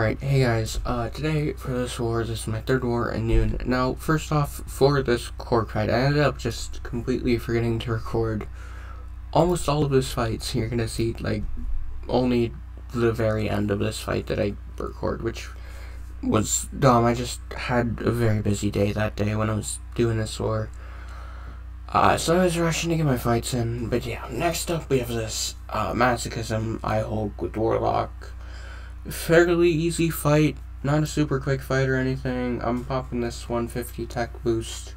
Alright, hey guys, today for this war, this is my third war at noon. Now, first off, for this Korg fight, I ended up just completely forgetting to record almost all of this fight, so you're gonna see, like, only the very end of this fight that I record, which was dumb. I just had a very busy day that day when I was doing this war. So I was rushing to get my fights in, but yeah, next up we have this, Masochism, Ihulk with Warlock. Fairly easy fight, not a super quick fight or anything. I'm popping this 150 tech boost,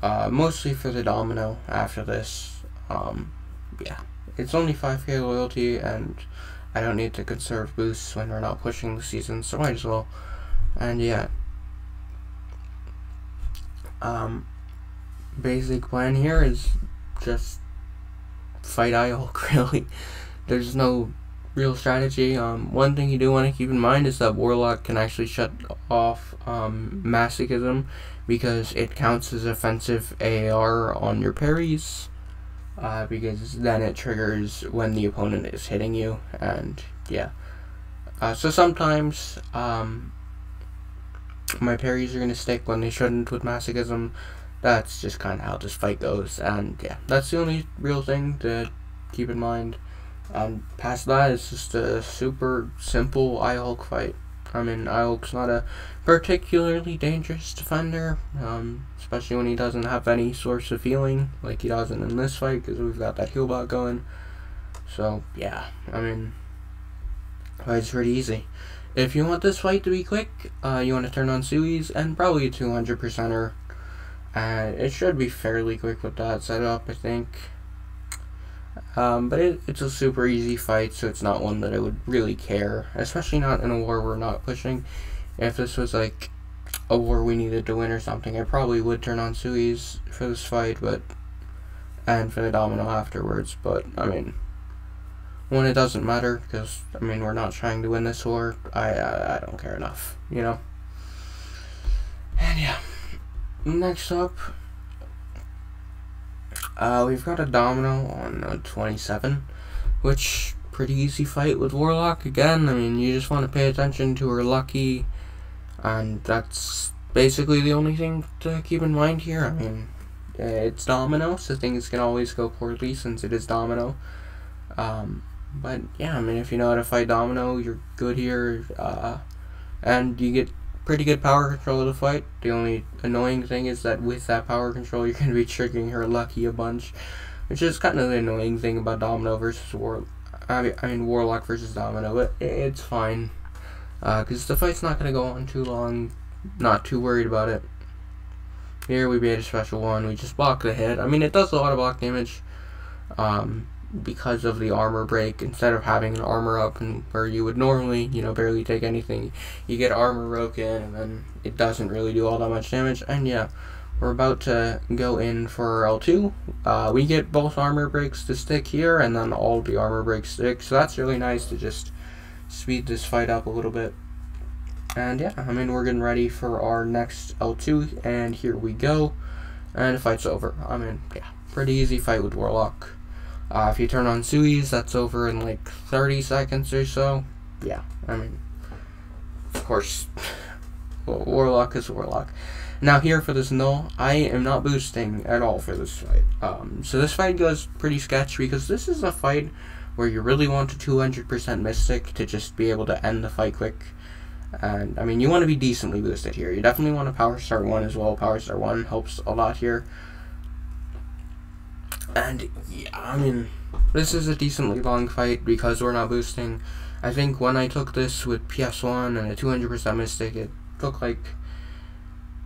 mostly for the Domino after this. Yeah, it's only 5k loyalty, and I don't need to conserve boosts when we're not pushing the season, so might as well. And yeah, basic plan here is just fight Ihulk, really. There's no real strategy. One thing you do want to keep in mind is that Warlock can actually shut off Masochism because it counts as offensive AR on your parries, because then it triggers when the opponent is hitting you, and yeah. So sometimes my parries are going to stick when they shouldn't with Masochism. That's just kind of how this fight goes, and yeah, that's the only real thing to keep in mind. Past that, it's just a super simple Ihulk fight. I mean, Ihulk's not a particularly dangerous defender, especially when he doesn't have any source of healing, like he doesn't in this fight, because we've got that heal bot going. So, yeah, I mean, it's pretty easy. If you want this fight to be quick, you want to turn on Sui's, and probably a 200%er. It should be fairly quick with that setup, I think. But it's a super easy fight, so it's not one that I would really care, especially not in a war we're not pushing. If this was like a war we needed to win or something, I probably would turn on Sui's for this fight, and for the Domino afterwards. But I mean, when it doesn't matter, because I mean we're not trying to win this war, I don't care enough, you know. And yeah, next up, we've got a Domino on 27, which pretty easy fight with Warlock again. I mean, you just want to pay attention to her lucky, and that's basically the only thing to keep in mind here. I mean, it's Domino, so things can always go poorly since it is Domino. But yeah, I mean, if you know how to fight Domino, you're good here, and you get pretty good power control of the fight. The only annoying thing is that with that power control, you're going to be triggering her lucky a bunch, which is kind of the annoying thing about Domino versus Warlock versus Domino. But it's fine, because the fight's not going to go on too long. Not too worried about it. Here we made a special one. We just block the hit. I mean, it does a lot of block damage, because of the armor break. Instead of having an armor up and where you would normally, you know, barely take anything, you get armor broken and then it doesn't really do all that much damage. And yeah, we're about to go in for L2. We get both armor breaks to stick here, and then all the armor breaks stick, so that's really nice to just speed this fight up a little bit. And yeah, I mean, we're getting ready for our next L2, and here we go, and the fight's over. I mean, yeah, pretty easy fight with Warlock. If you turn on Sui's, that's over in like 30 seconds or so. Yeah, I mean, of course, Warlock is Warlock. Now here for this Knull, I am not boosting at all for this fight. So this fight goes pretty sketch, because this is a fight where you really want a 200% Mystic to just be able to end the fight quick. And I mean, you want to be decently boosted here. You definitely want a Power Star 1 as well. Power Star 1 helps a lot here. And yeah, I mean, this is a decently long fight because we're not boosting. I think when I took this with PS1 and a 200% Mystic, it took like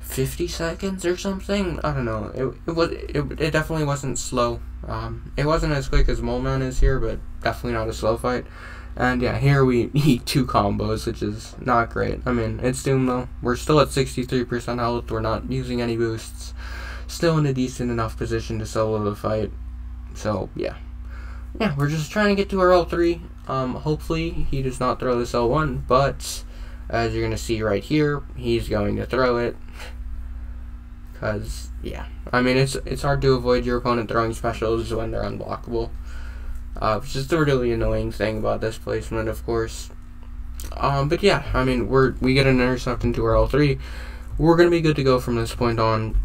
50 seconds or something. I don't know. It definitely wasn't slow. It wasn't as quick as Mojo is here, but definitely not a slow fight. And yeah, here we need 2 combos, which is not great. I mean, it's Doom though. We're still at 63% health. We're not using any boosts. Still in a decent enough position to solo the fight. So yeah, we're just trying to get to our L3. Hopefully he does not throw this L1, but as you're gonna see right here, he's going to throw it. Cause yeah, I mean, it's hard to avoid your opponent throwing specials when they're unblockable. Which is the really annoying thing about this placement, of course. But yeah, I mean, we get an intercept into our L3. We're gonna be good to go from this point on.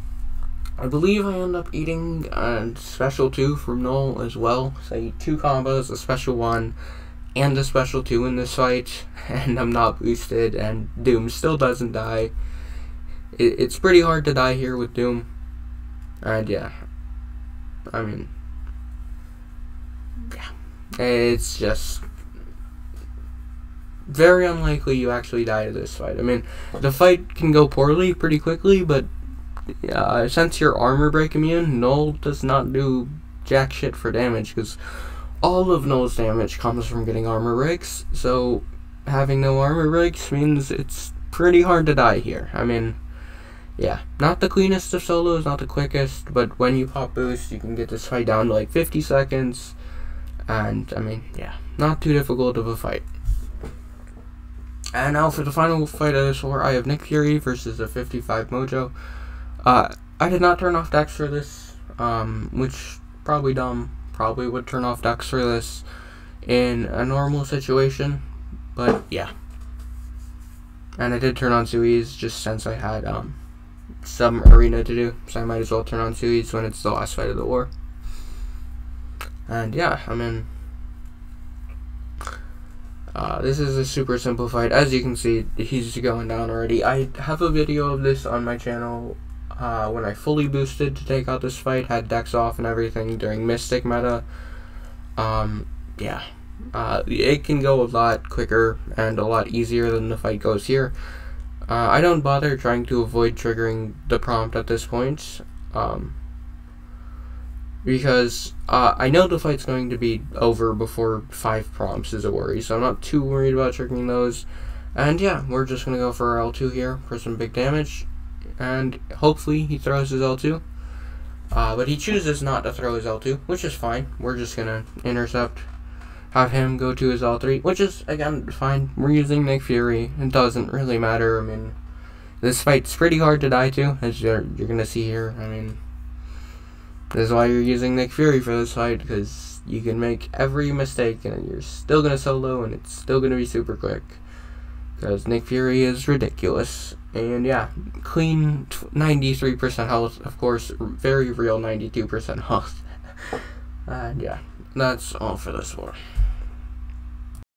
I believe I end up eating a special 2 from Knull as well. So I eat 2 combos, a special 1, and a special 2 in this fight, and I'm not boosted, and Doom still doesn't die. It's pretty hard to die here with Doom. And yeah, I mean, yeah, it's just very unlikely you actually die to this fight. I mean, the fight can go poorly pretty quickly, but since you're armor break immune, Knull does not do jack shit for damage, because all of Knull's damage comes from getting armor breaks, so having no armor breaks means it's pretty hard to die here. I mean, yeah, not the cleanest of solos, not the quickest, but when you pop boost, you can get this fight down to like 50 seconds, and I mean, yeah, not too difficult of a fight. And now for the final fight of this war, I have Nick Fury versus a 55 Mojo. I did not turn off Dex for this, which probably dumb. Probably would turn off Dex for this in a normal situation, but yeah. And I did turn on Sui's just since I had some arena to do, so I might as well turn on Sui's when it's the last fight of the war. And yeah, I mean, this is a super simple fight. As you can see, he's going down already. I have a video of this on my channel when I fully boosted to take out this fight, had Dex off and everything during Mystic meta. Yeah, it can go a lot quicker and a lot easier than the fight goes here. I don't bother trying to avoid triggering the prompt at this point, because I know the fight's going to be over before 5 prompts is a worry, so I'm not too worried about triggering those. And yeah, we're just going to go for our L2 here for some big damage, and hopefully he throws his L2. But he chooses not to throw his L2, which is fine. We're just going to intercept, have him go to his L3, which is, again, fine. We're using Nick Fury. It doesn't really matter. I mean, this fight's pretty hard to die to, as you're going to see here. I mean, this is why you're using Nick Fury for this fight, because you can make every mistake and you're still going to solo and it's still going to be super quick. Because Nick Fury is ridiculous. And yeah, clean 93% health, of course, very real 92% health. And yeah, that's all for this war.